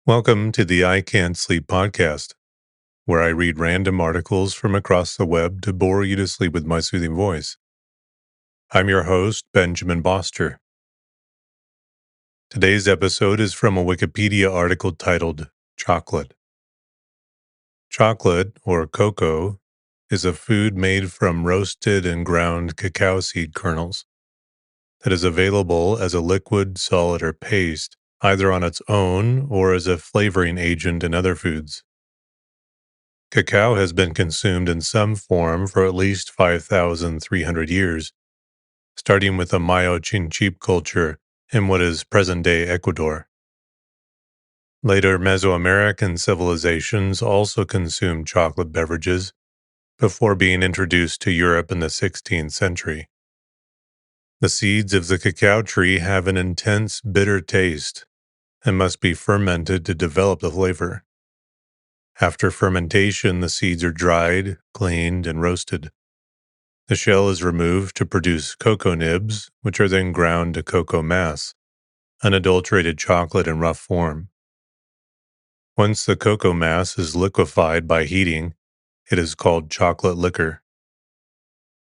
Welcome to the I Can't Sleep podcast, where I read random articles from across the web to bore you to sleep with my soothing voice. I'm your host, Benjamin Boster. Today's episode is from a Wikipedia article titled Chocolate. Chocolate, or cocoa, is a food made from roasted and ground cacao seed kernels that is available as a liquid, solid, or paste, either on its own or as a flavoring agent in other foods. Cacao has been consumed in some form for at least 5,300 years, starting with the Mayo Chinchipe culture in what is present-day Ecuador. Later Mesoamerican civilizations also consumed chocolate beverages before being introduced to Europe in the 16th century. The seeds of the cacao tree have an intense bitter taste and must be fermented to develop the flavor. After fermentation, the seeds are dried, cleaned, and roasted. The shell is removed to produce cocoa nibs, which are then ground to cocoa mass, unadulterated chocolate in rough form. Once the cocoa mass is liquefied by heating, it is called chocolate liquor.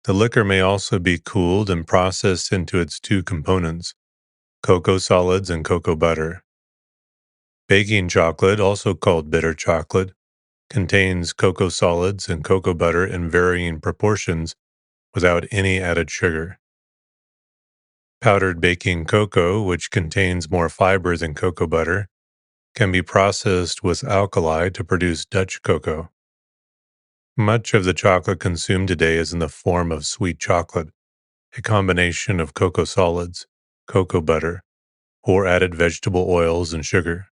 The liquor may also be cooled and processed into its two components, cocoa solids and cocoa butter. Baking chocolate, also called bitter chocolate, contains cocoa solids and cocoa butter in varying proportions without any added sugar. Powdered baking cocoa, which contains more fiber than cocoa butter, can be processed with alkali to produce Dutch cocoa. Much of the chocolate consumed today is in the form of sweet chocolate, a combination of cocoa solids, cocoa butter, or added vegetable oils and sugar.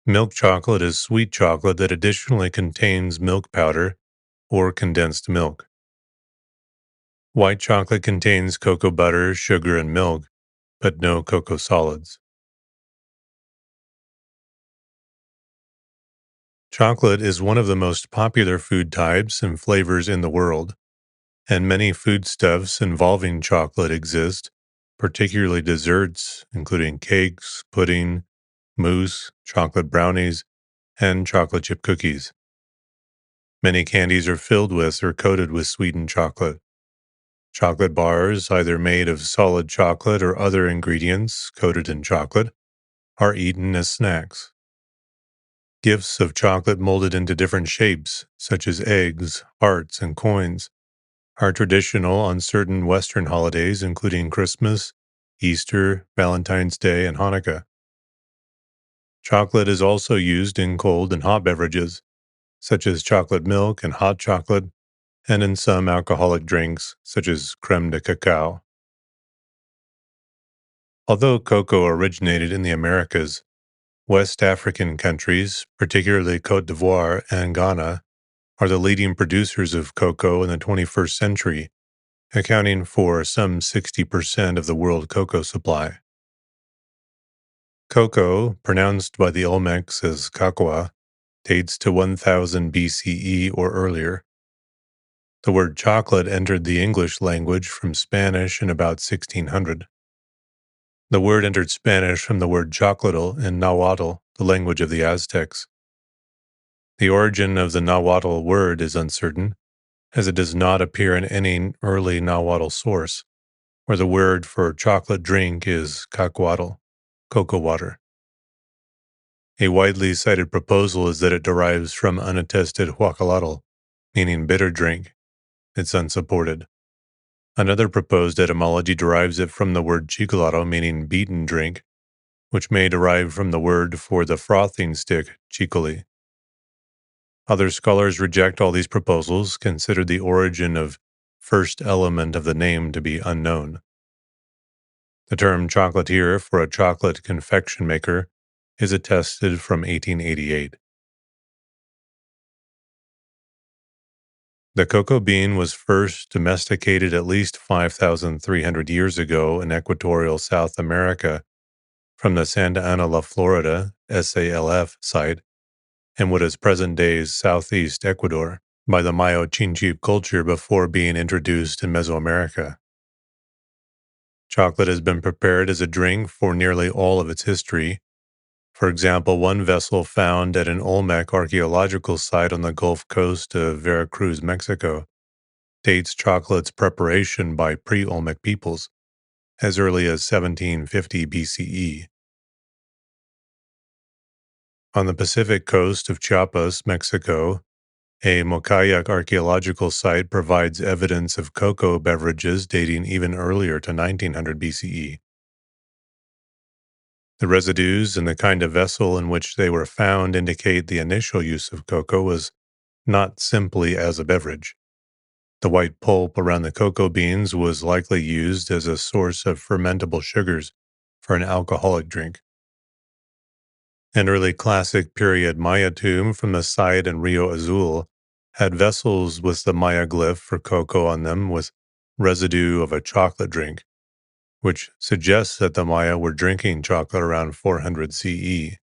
Milk chocolate is sweet chocolate that additionally contains milk powder or condensed milk. White chocolate contains cocoa butter, sugar, and milk, but no cocoa solids. Chocolate is one of the most popular food types and flavors in the world, and many foodstuffs involving chocolate exist, particularly desserts, including cakes, pudding, mousse, chocolate brownies, and chocolate chip cookies. Many candies are filled with or coated with sweetened chocolate. Chocolate bars, either made of solid chocolate or other ingredients coated in chocolate, are eaten as snacks. Gifts of chocolate molded into different shapes, such as eggs, hearts, and coins, are traditional on certain Western holidays, including Christmas, Easter, Valentine's Day, and Hanukkah. Chocolate is also used in cold and hot beverages, such as chocolate milk and hot chocolate, and in some alcoholic drinks, such as creme de cacao. Although cocoa originated in the Americas, West African countries, particularly Côte d'Ivoire and Ghana, are the leading producers of cocoa in the 21st century, accounting for some 60% of the world cocoa supply. Cocoa, pronounced by the Olmecs as Kakwa, dates to 1000 BCE or earlier. The word chocolate entered the English language from Spanish in about 1600. The word entered Spanish from the word chocolatl in Nahuatl, the language of the Aztecs. The origin of the Nahuatl word is uncertain, as it does not appear in any early Nahuatl source, where the word for chocolate drink is cacahuatl, cocoa water. A widely cited proposal is that it derives from unattested huacalotl, meaning bitter drink. It's unsupported. Another proposed etymology derives it from the word chicolato, meaning beaten drink, which may derive from the word for the frothing stick, chicoli. Other scholars reject all these proposals, consider the origin of first element of the name to be unknown. The term chocolatier for a chocolate confection maker is attested from 1888. The cocoa bean was first domesticated at least 5,300 years ago in equatorial South America from the Santa Ana La Florida SALF site in what is present-day southeast Ecuador by the Mayo Chinchipe culture before being introduced in Mesoamerica. Chocolate has been prepared as a drink for nearly all of its history, For example, one vessel found at an Olmec archaeological site on the Gulf Coast of Veracruz, Mexico, dates chocolate's preparation by pre Olmec peoples as early as 1750 BCE. On the Pacific coast of Chiapas, Mexico, a Mocayac archaeological site provides evidence of cocoa beverages dating even earlier to 1900 BCE. The residues and the kind of vessel in which they were found indicate the initial use of cocoa was not simply as a beverage. The white pulp around the cocoa beans was likely used as a source of fermentable sugars for an alcoholic drink. An early Classic period Maya tomb from the site in Rio Azul had vessels with the Maya glyph for cocoa on them with residue of a chocolate drink, which suggests that the Maya were drinking chocolate around 400 CE.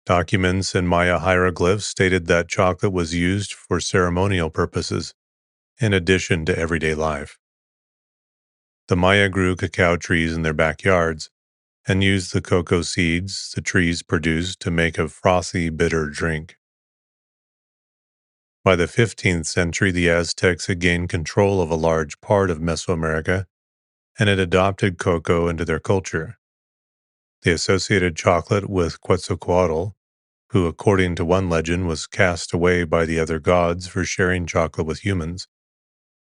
Documents in Maya hieroglyphs stated that chocolate was used for ceremonial purposes, in addition to everyday life. The Maya grew cacao trees in their backyards and used the cocoa seeds the trees produced to make a frothy, bitter drink. By the 15th century, the Aztecs had gained control of a large part of Mesoamerica and had adopted cocoa into their culture. They associated chocolate with Quetzalcoatl, who, according to one legend, was cast away by the other gods for sharing chocolate with humans,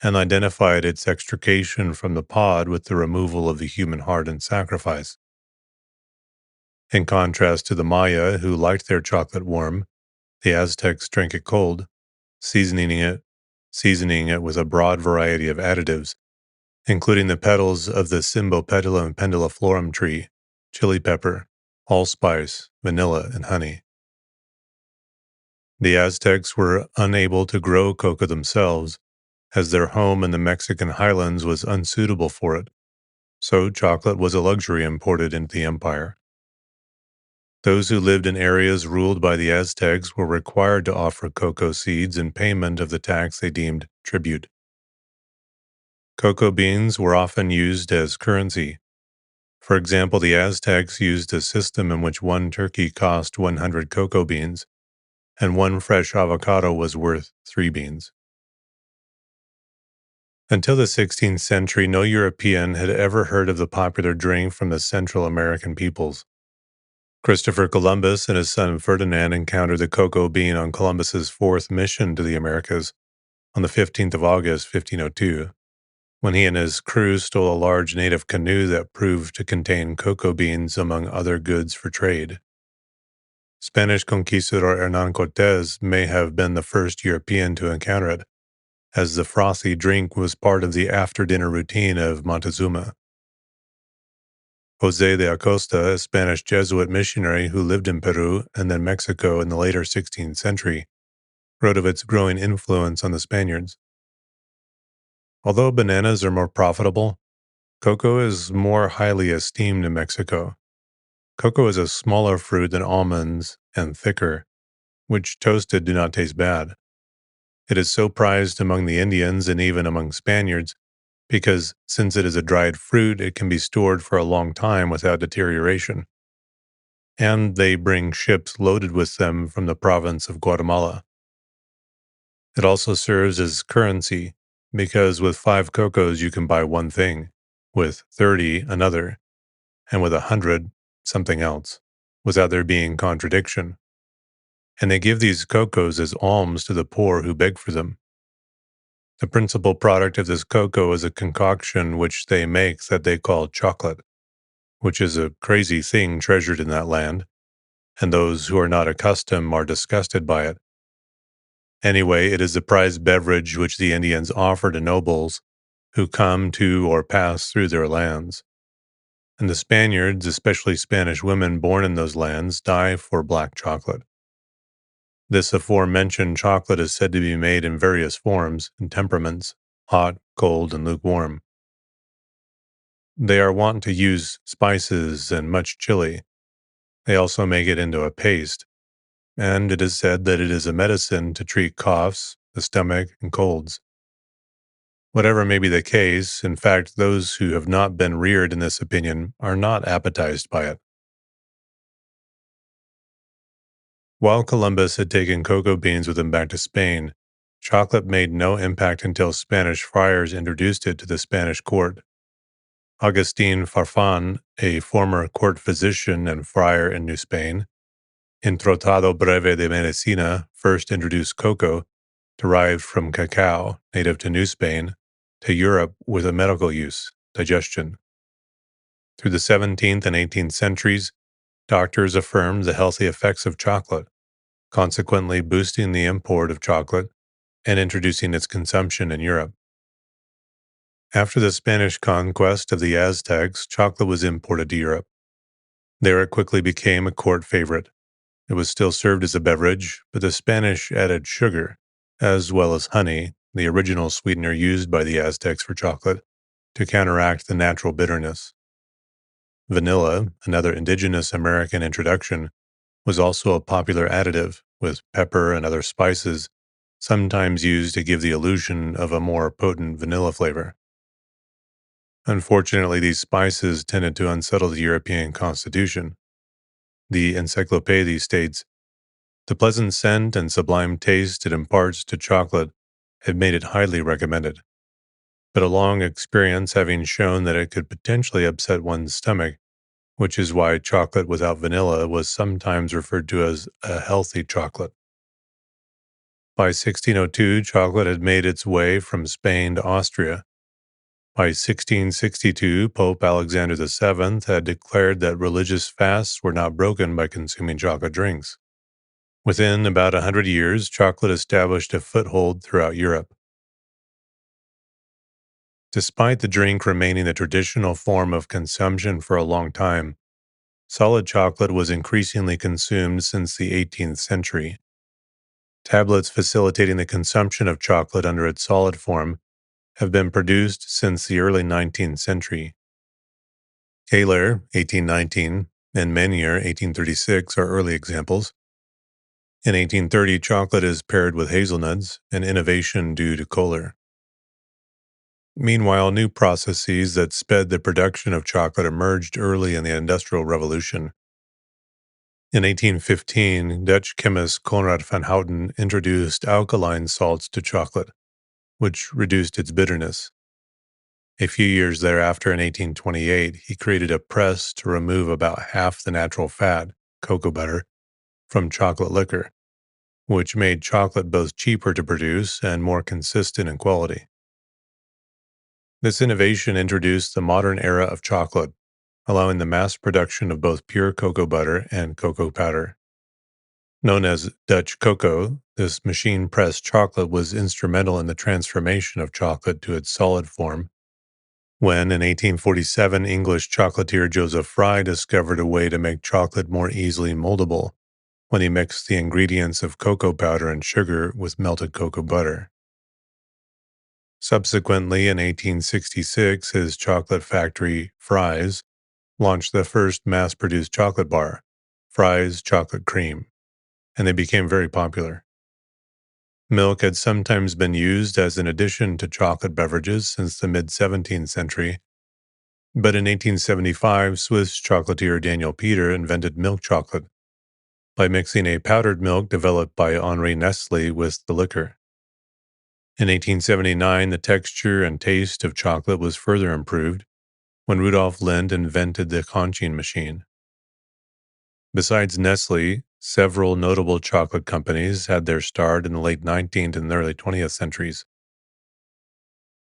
and identified its extrication from the pod with the removal of the human heart in sacrifice. In contrast to the Maya, who liked their chocolate warm, the Aztecs drank it cold, seasoning it with a broad variety of additives, including the petals of the Cymbopetalum penduliflorum tree, chili pepper, allspice, vanilla, and honey. The Aztecs were unable to grow cocoa themselves, as their home in the Mexican highlands was unsuitable for it, so chocolate was a luxury imported into the empire. Those who lived in areas ruled by the Aztecs were required to offer cocoa seeds in payment of the tax they deemed tribute. Cocoa beans were often used as currency. For example, the Aztecs used a system in which one turkey cost 100 cocoa beans, and one fresh avocado was worth 3 beans. Until the 16th century, no European had ever heard of the popular drink from the Central American peoples. Christopher Columbus and his son Ferdinand encountered the cocoa bean on Columbus's fourth mission to the Americas on the 15th of August, 1502, when he and his crew stole a large native canoe that proved to contain cocoa beans among other goods for trade. Spanish conquistador Hernan Cortés may have been the first European to encounter it, as the frothy drink was part of the after-dinner routine of Montezuma. José de Acosta, a Spanish Jesuit missionary who lived in Peru and then Mexico in the later 16th century, wrote of its growing influence on the Spaniards. Although bananas are more profitable, cocoa is more highly esteemed in Mexico. Cocoa is a smaller fruit than almonds and thicker, which toasted do not taste bad. It is so prized among the Indians and even among Spaniards because, since it is a dried fruit, it can be stored for a long time without deterioration. And they bring ships loaded with them from the province of Guatemala. It also serves as currency because with 5 cocos you can buy one thing, with 30 another, and with 100 something else, without there being contradiction. And they give these cocos as alms to the poor who beg for them. The principal product of this cocoa is a concoction which they make that they call chocolate, which is a crazy thing treasured in that land, and those who are not accustomed are disgusted by it. Anyway, it is a prized beverage which the Indians offer to nobles who come to or pass through their lands. And the Spaniards, especially Spanish women born in those lands, die for black chocolate. This aforementioned chocolate is said to be made in various forms and temperaments, hot, cold, and lukewarm. They are wont to use spices and much chili. They also make it into a paste, and it is said that it is a medicine to treat coughs, the stomach, and colds. Whatever may be the case, in fact, those who have not been reared in this opinion are not appetized by it. While Columbus had taken cocoa beans with him back to Spain, chocolate made no impact until Spanish friars introduced it to the Spanish court. Agustin Farfan, a former court physician and friar in New Spain, in Tratado Breve de Medicina, first introduced cocoa, derived from cacao, native to New Spain, to Europe with a medical use, digestion. Through the 17th and 18th centuries, doctors affirmed the healthy effects of chocolate, consequently boosting the import of chocolate and introducing its consumption in Europe. After the Spanish conquest of the Aztecs, chocolate was imported to Europe. There it quickly became a court favorite. It was still served as a beverage, but the Spanish added sugar, as well as honey, the original sweetener used by the Aztecs for chocolate, to counteract the natural bitterness. Vanilla, another indigenous American introduction, was also a popular additive, with pepper and other spices sometimes used to give the illusion of a more potent vanilla flavor. Unfortunately, these spices tended to unsettle the European constitution. The Encyclopédie states, "The pleasant scent and sublime taste it imparts to chocolate have made it highly recommended, but a long experience having shown that it could potentially upset one's stomach, which is why chocolate without vanilla was sometimes referred to as a healthy chocolate." By 1602, chocolate had made its way from Spain to Austria. By 1662, Pope Alexander VII had declared that religious fasts were not broken by consuming chocolate drinks. Within about 100 years, chocolate established a foothold throughout Europe. Despite the drink remaining the traditional form of consumption for a long time, solid chocolate was increasingly consumed since the 18th century. Tablets facilitating the consumption of chocolate under its solid form have been produced since the early 19th century. Keller, 1819, and Menier, 1836, are early examples. In 1830, chocolate is paired with hazelnuts, an innovation due to Kohler. Meanwhile, new processes that sped the production of chocolate emerged early in the Industrial Revolution. In 1815, Dutch chemist Konrad van Houten introduced alkaline salts to chocolate, which reduced its bitterness. A few years thereafter, in 1828, he created a press to remove about half the natural fat, cocoa butter, from chocolate liquor, which made chocolate both cheaper to produce and more consistent in quality. This innovation introduced the modern era of chocolate, allowing the mass production of both pure cocoa butter and cocoa powder. Known as Dutch cocoa, this machine-pressed chocolate was instrumental in the transformation of chocolate to its solid form when, in 1847, English chocolatier Joseph Fry discovered a way to make chocolate more easily moldable when he mixed the ingredients of cocoa powder and sugar with melted cocoa butter. Subsequently, in 1866, his chocolate factory, Fry's, launched the first mass-produced chocolate bar, Fry's Chocolate Cream, and they became very popular. Milk had sometimes been used as an addition to chocolate beverages since the mid-17th century, but in 1875, Swiss chocolatier Daniel Peter invented milk chocolate by mixing a powdered milk developed by Henri Nestle with the liquor. In 1879, the texture and taste of chocolate was further improved when Rudolf Lindt invented the conching machine. Besides Nestle, several notable chocolate companies had their start in the late 19th and early 20th centuries.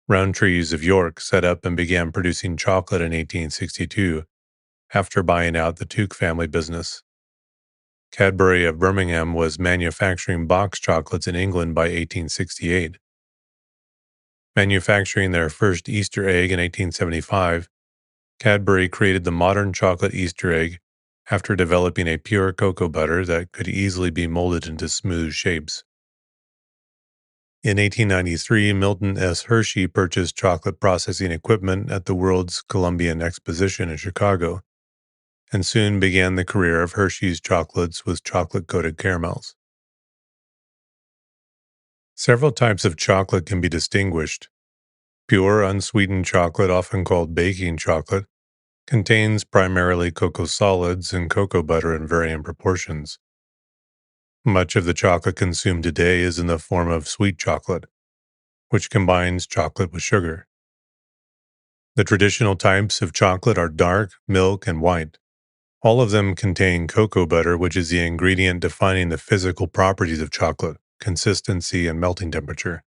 Rowntree's of York set up and began producing chocolate in 1862 after buying out the Tuke family business. Cadbury of Birmingham was manufacturing box chocolates in England by 1868. Manufacturing their first Easter egg in 1875, Cadbury created the modern chocolate Easter egg after developing a pure cocoa butter that could easily be molded into smooth shapes. In 1893, Milton S. Hershey purchased chocolate processing equipment at the World's Columbian Exposition in Chicago, and soon began the career of Hershey's chocolates with chocolate-coated caramels. Several types of chocolate can be distinguished. Pure, unsweetened chocolate, often called baking chocolate, contains primarily cocoa solids and cocoa butter in varying proportions. Much of the chocolate consumed today is in the form of sweet chocolate, which combines chocolate with sugar. The traditional types of chocolate are dark, milk, and white. All of them contain cocoa butter, which is the ingredient defining the physical properties of chocolate, consistency, and melting temperature.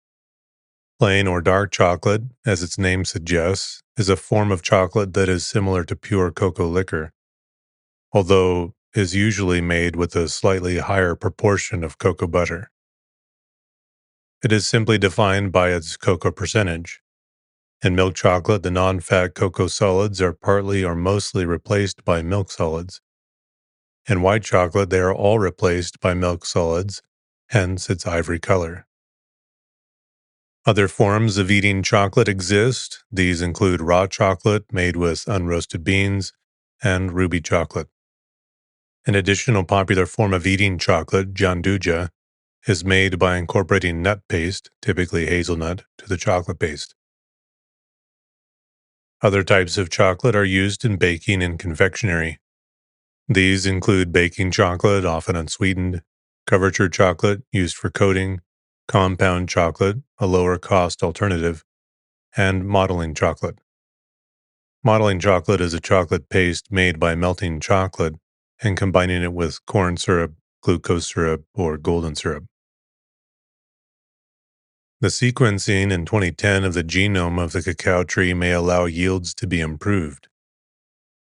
Plain or dark chocolate, as its name suggests, is a form of chocolate that is similar to pure cocoa liquor, although is usually made with a slightly higher proportion of cocoa butter. It is simply defined by its cocoa percentage. In milk chocolate, the non-fat cocoa solids are partly or mostly replaced by milk solids. In white chocolate, they are all replaced by milk solids, hence its ivory color. Other forms of eating chocolate exist. These include raw chocolate made with unroasted beans and ruby chocolate. An additional popular form of eating chocolate, gianduja, is made by incorporating nut paste, typically hazelnut, to the chocolate paste. Other types of chocolate are used in baking and confectionery. These include baking chocolate, often unsweetened, couverture chocolate used for coating, compound chocolate, a lower cost alternative, and modeling chocolate. Modeling chocolate is a chocolate paste made by melting chocolate and combining it with corn syrup, glucose syrup, or golden syrup. The sequencing in 2010 of the genome of the cacao tree may allow yields to be improved.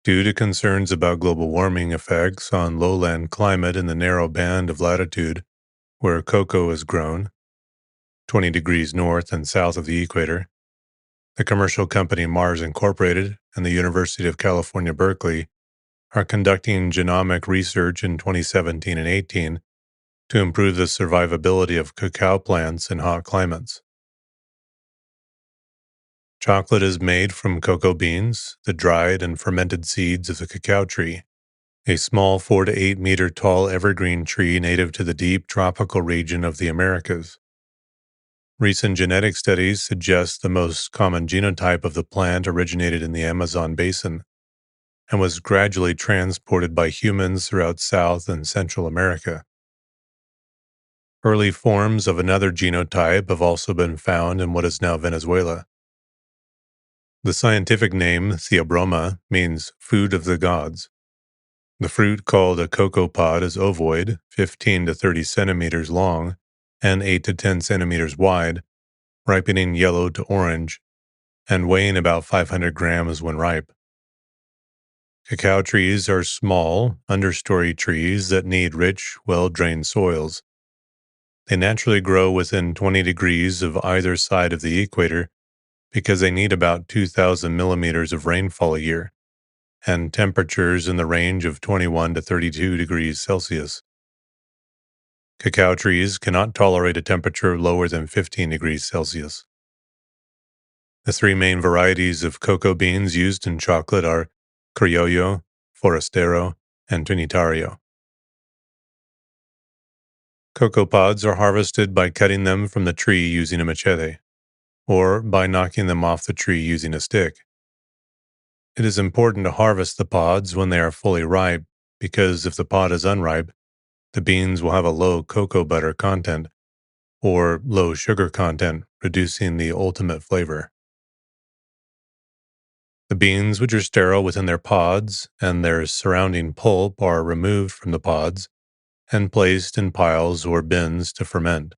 Due to concerns about global warming effects on lowland climate in the narrow band of latitude where cocoa is grown, 20 degrees north and south of the equator, the commercial company Mars Incorporated and the University of California, Berkeley are conducting genomic research in 2017 and 18 to improve the survivability of cacao plants in hot climates. Chocolate is made from cocoa beans, the dried and fermented seeds of the cacao tree, a small 4 to 8 meter tall evergreen tree native to the deep tropical region of the Americas. Recent genetic studies suggest the most common genotype of the plant originated in the Amazon basin and was gradually transported by humans throughout South and Central America. Early forms of another genotype have also been found in what is now Venezuela. The scientific name, Theobroma, means food of the gods. The fruit, called a cocoa pod, is ovoid, 15 to 30 centimeters long, and 8 to 10 centimeters wide, ripening yellow to orange, and weighing about 500 grams when ripe. Cacao trees are small, understory trees that need rich, well-drained soils. They naturally grow within 20 degrees of either side of the equator because they need about 2,000 millimeters of rainfall a year, and temperatures in the range of 21 to 32 degrees Celsius. Cacao trees cannot tolerate a temperature lower than 15 degrees Celsius. The three main varieties of cocoa beans used in chocolate are Criollo, Forastero, and Trinitario. Cocoa pods are harvested by cutting them from the tree using a machete, or by knocking them off the tree using a stick. It is important to harvest the pods when they are fully ripe because if the pod is unripe, the beans will have a low cocoa butter content or low sugar content, reducing the ultimate flavor. The beans, which are sterile within their pods and their surrounding pulp, are removed from the pods and placed in piles or bins to ferment.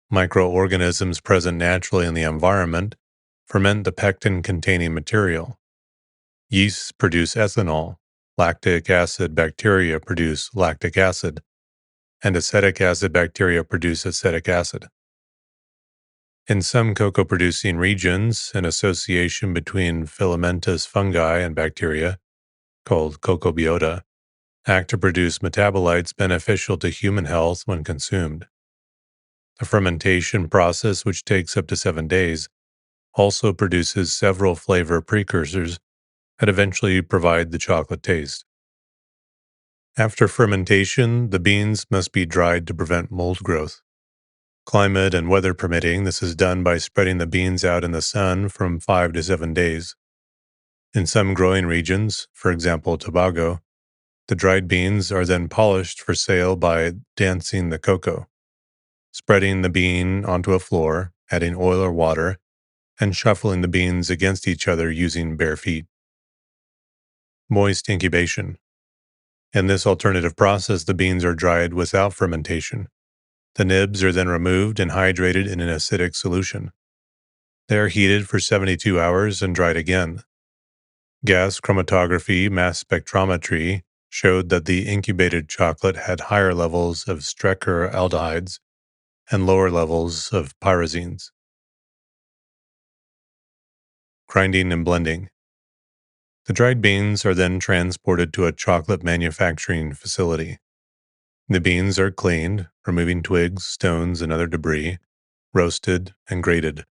Microorganisms present naturally in the environment ferment the pectin-containing material. Yeasts produce ethanol, lactic acid bacteria produce lactic acid, and acetic acid bacteria produce acetic acid. In some cocoa-producing regions, an association between filamentous fungi and bacteria, called cocobiota, act to produce metabolites beneficial to human health when consumed. The fermentation process, which takes up to 7 days, also produces several flavor precursors that eventually provide the chocolate taste. After fermentation, the beans must be dried to prevent mold growth. Climate and weather permitting, this is done by spreading the beans out in the sun from 5 to 7 days. In some growing regions, for example Tobago, The dried beans are then polished for sale by dancing the cocoa, spreading the bean onto a floor, adding oil or water, and shuffling the beans against each other using bare feet. Moist incubation. In this alternative process, the beans are dried without fermentation. The nibs are then removed and hydrated in an acidic solution. They are heated for 72 hours and dried again. Gas chromatography mass spectrometry showed that the incubated chocolate had higher levels of Strecker aldehydes and lower levels of pyrazines. Grinding and blending. The dried beans are then transported to a chocolate manufacturing facility. The beans are cleaned, removing twigs, stones, and other debris, roasted, and grated.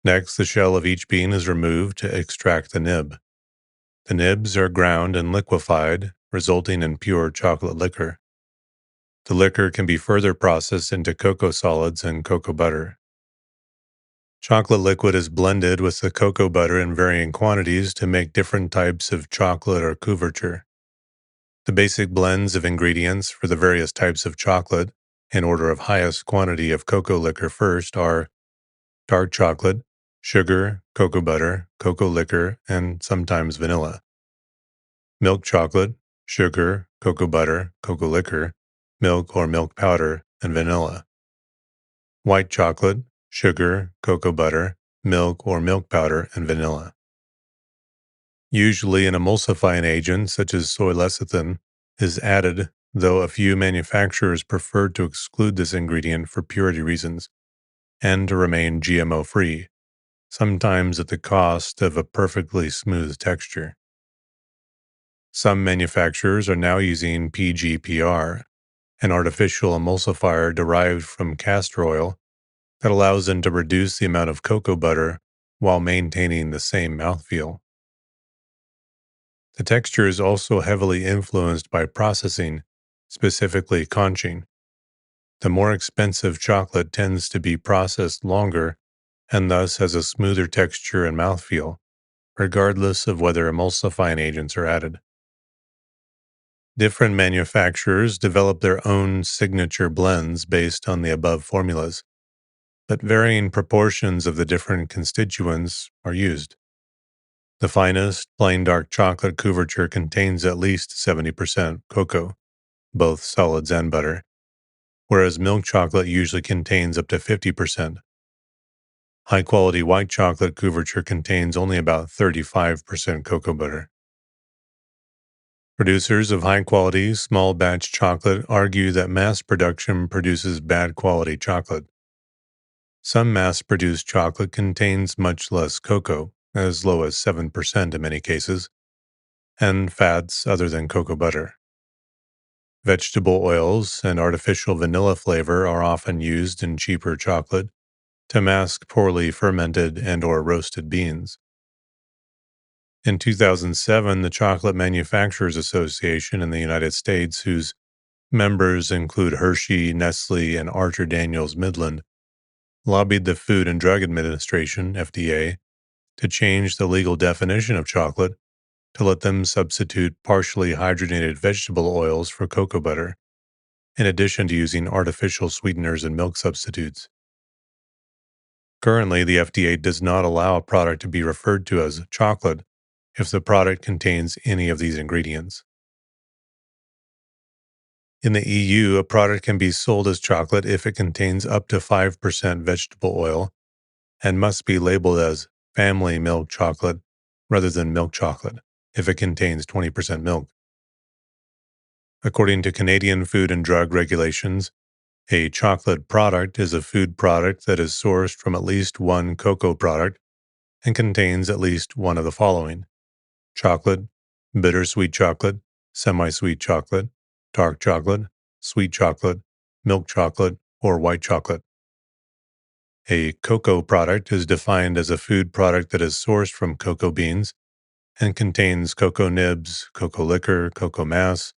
Next, the shell of each bean is removed to extract the nib. The nibs are ground and liquefied, resulting in pure chocolate liquor. The liquor can be further processed into cocoa solids and cocoa butter. Chocolate liquid is blended with the cocoa butter in varying quantities to make different types of chocolate or couverture. The basic blends of ingredients for the various types of chocolate, in order of highest quantity of cocoa liquor first, are dark chocolate, sugar, cocoa butter, cocoa liquor, and sometimes vanilla. Milk chocolate, sugar, cocoa butter, cocoa liquor, milk or milk powder, and vanilla. White chocolate, sugar, cocoa butter, milk or milk powder, and vanilla. Usually an emulsifying agent such as soy lecithin is added, though a few manufacturers prefer to exclude this ingredient for purity reasons and to remain GMO-free, sometimes at the cost of a perfectly smooth texture. Some manufacturers are now using PGPR, an artificial emulsifier derived from castor oil that allows them to reduce the amount of cocoa butter while maintaining the same mouthfeel. The texture is also heavily influenced by processing, specifically conching. The more expensive chocolate tends to be processed longer and thus has a smoother texture and mouthfeel, regardless of whether emulsifying agents are added. Different manufacturers develop their own signature blends based on the above formulas, but varying proportions of the different constituents are used. The finest, plain dark chocolate couverture contains at least 70% cocoa, both solids and butter, whereas milk chocolate usually contains up to 50%. High-quality white chocolate couverture contains only about 35% cocoa butter. Producers of high-quality, small-batch chocolate argue that mass production produces bad-quality chocolate. Some mass-produced chocolate contains much less cocoa, as low as 7% in many cases, and fats other than cocoa butter. Vegetable oils and artificial vanilla flavor are often used in cheaper chocolate to mask poorly fermented and/or roasted beans. In 2007, the Chocolate Manufacturers Association in the United States, whose members include Hershey, Nestle, and Archer Daniels Midland, lobbied the Food and Drug Administration, FDA, to change the legal definition of chocolate to let them substitute partially hydrogenated vegetable oils for cocoa butter, in addition to using artificial sweeteners and milk substitutes. Currently, the FDA does not allow a product to be referred to as chocolate if the product contains any of these ingredients. In the EU, a product can be sold as chocolate if it contains up to 5% vegetable oil and must be labeled as family milk chocolate rather than milk chocolate if it contains 20% milk. According to Canadian food and drug regulations, a chocolate product is a food product that is sourced from at least one cocoa product and contains at least one of the following: chocolate, bittersweet chocolate, semi-sweet chocolate, dark chocolate, sweet chocolate, milk chocolate, or white chocolate. A cocoa product is defined as a food product that is sourced from cocoa beans and contains cocoa nibs, cocoa liquor, cocoa mass,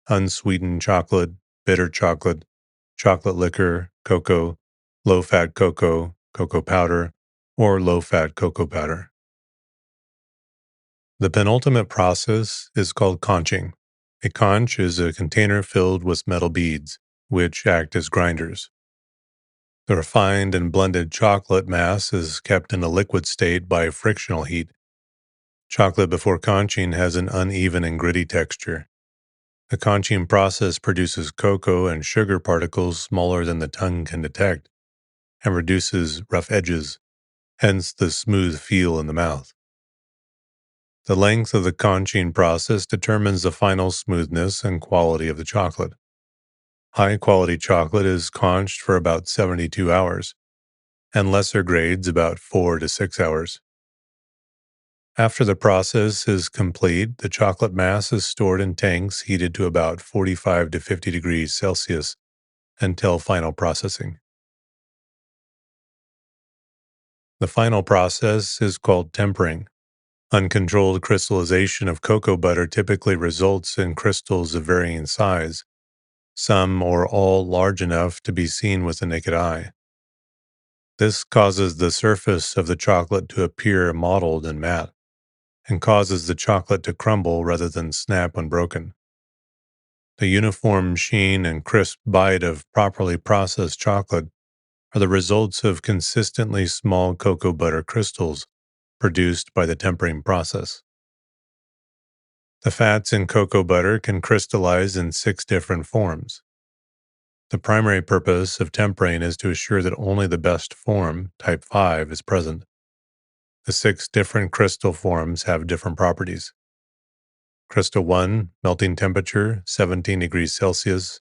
unsweetened chocolate, bitter chocolate, chocolate liquor, cocoa, low-fat cocoa, cocoa powder, or low-fat cocoa powder. The penultimate process is called conching. A conch is a container filled with metal beads, which act as grinders. The refined and blended chocolate mass is kept in a liquid state by frictional heat. Chocolate before conching has an uneven and gritty texture. The conching process produces cocoa and sugar particles smaller than the tongue can detect and reduces rough edges, hence the smooth feel in the mouth. The length of the conching process determines the final smoothness and quality of the chocolate. High quality chocolate is conched for about 72 hours, and lesser grades about 4 to 6 hours. After the process is complete, the chocolate mass is stored in tanks heated to about 45 to 50 degrees Celsius until final processing. The final process is called tempering. Uncontrolled crystallization of cocoa butter typically results in crystals of varying size, some or all large enough to be seen with the naked eye. This causes the surface of the chocolate to appear mottled and matte, and causes the chocolate to crumble rather than snap when broken. The uniform sheen and crisp bite of properly processed chocolate are the results of consistently small cocoa butter crystals produced by the tempering process. The fats in cocoa butter can crystallize in 6 different forms. The primary purpose of tempering is to assure that only the best form, type 5, is present. The 6 different crystal forms have different properties. Crystal 1, melting temperature 17 degrees Celsius,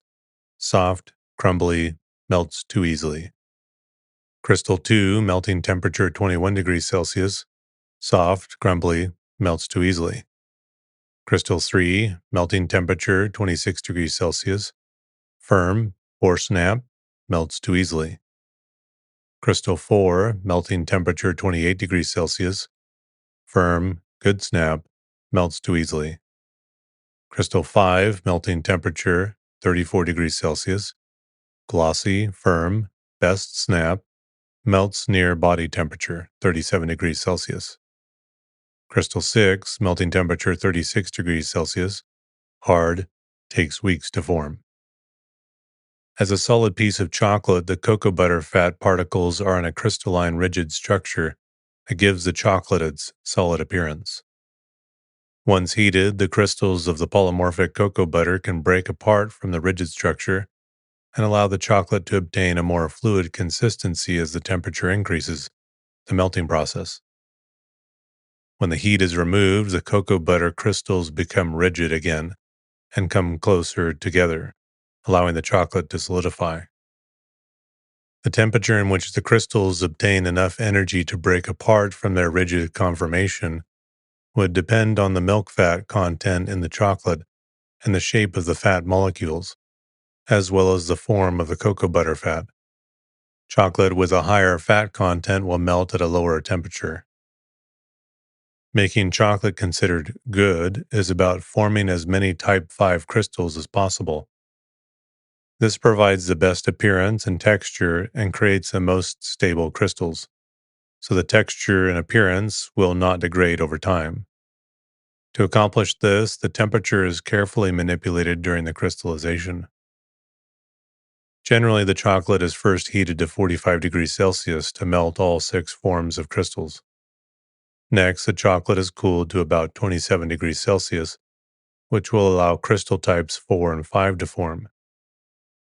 soft, crumbly, melts too easily. Crystal 2, melting temperature 21 degrees Celsius, soft, crumbly, melts too easily. Crystal 3, melting temperature 26 degrees Celsius, firm, or snap, melts too easily. Crystal 4, melting temperature 28 degrees Celsius, firm, good snap, melts too easily. Crystal 5, melting temperature 34 degrees Celsius, glossy, firm, best snap, melts near body temperature 37 degrees Celsius. Crystal 6, melting temperature 36 degrees Celsius, hard, takes weeks to form. As a solid piece of chocolate, the cocoa butter fat particles are in a crystalline rigid structure that gives the chocolate its solid appearance. Once heated, the crystals of the polymorphic cocoa butter can break apart from the rigid structure and allow the chocolate to obtain a more fluid consistency as the temperature increases, the melting process. When the heat is removed, the cocoa butter crystals become rigid again and come closer together, allowing the chocolate to solidify. The temperature in which the crystals obtain enough energy to break apart from their rigid conformation would depend on the milk fat content in the chocolate and the shape of the fat molecules, as well as the form of the cocoa butter fat. Chocolate with a higher fat content will melt at a lower temperature. Making chocolate considered good is about forming as many type 5 crystals as possible. This provides the best appearance and texture and creates the most stable crystals, so the texture and appearance will not degrade over time. To accomplish this, the temperature is carefully manipulated during the crystallization. Generally, the chocolate is first heated to 45 degrees Celsius to melt all 6 forms of crystals. Next, the chocolate is cooled to about 27 degrees Celsius, which will allow crystal types 4 and 5 to form.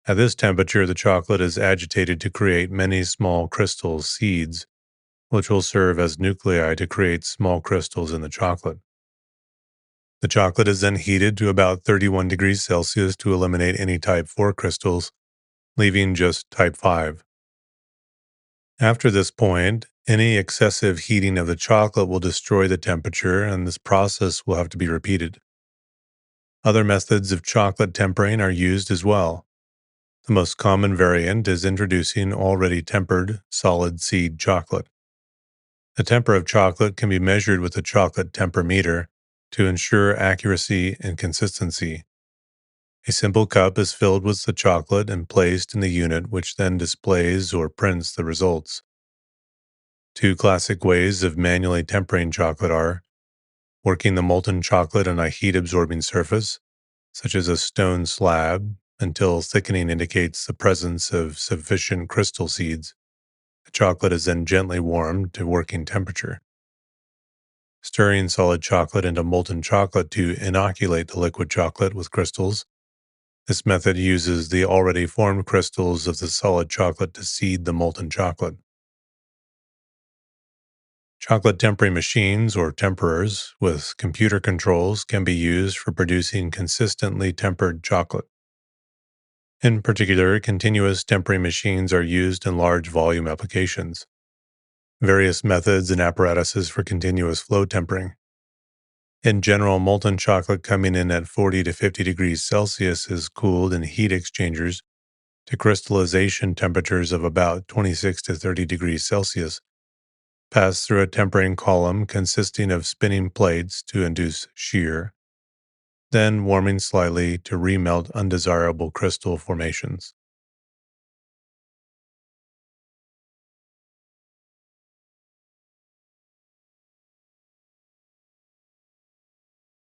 At this temperature, the chocolate is agitated to create many small crystal seeds, which will serve as nuclei to create small crystals in the chocolate. The chocolate is then heated to about 31 degrees Celsius to eliminate any type 4 crystals, leaving just type 5. After this point, any excessive heating of the chocolate will destroy the temperature, and this process will have to be repeated. Other methods of chocolate tempering are used as well. The most common variant is introducing already tempered solid seed chocolate. The temper of chocolate can be measured with a chocolate tempermeter to ensure accuracy and consistency. A simple cup is filled with the chocolate and placed in the unit, which then displays or prints the results. Two classic ways of manually tempering chocolate are working the molten chocolate on a heat-absorbing surface, such as a stone slab, until thickening indicates the presence of sufficient crystal seeds. The chocolate is then gently warmed to working temperature. Stirring solid chocolate into molten chocolate to inoculate the liquid chocolate with crystals. This method uses the already formed crystals of the solid chocolate to seed the molten chocolate. Chocolate tempering machines, or temperers, with computer controls can be used for producing consistently tempered chocolate. In particular, continuous tempering machines are used in large volume applications. Various methods and apparatuses for continuous flow tempering. In general, molten chocolate coming in at 40 to 50 degrees Celsius is cooled in heat exchangers to crystallization temperatures of about 26 to 30 degrees Celsius, passed through a tempering column consisting of spinning plates to induce shear, then warming slightly to remelt undesirable crystal formations.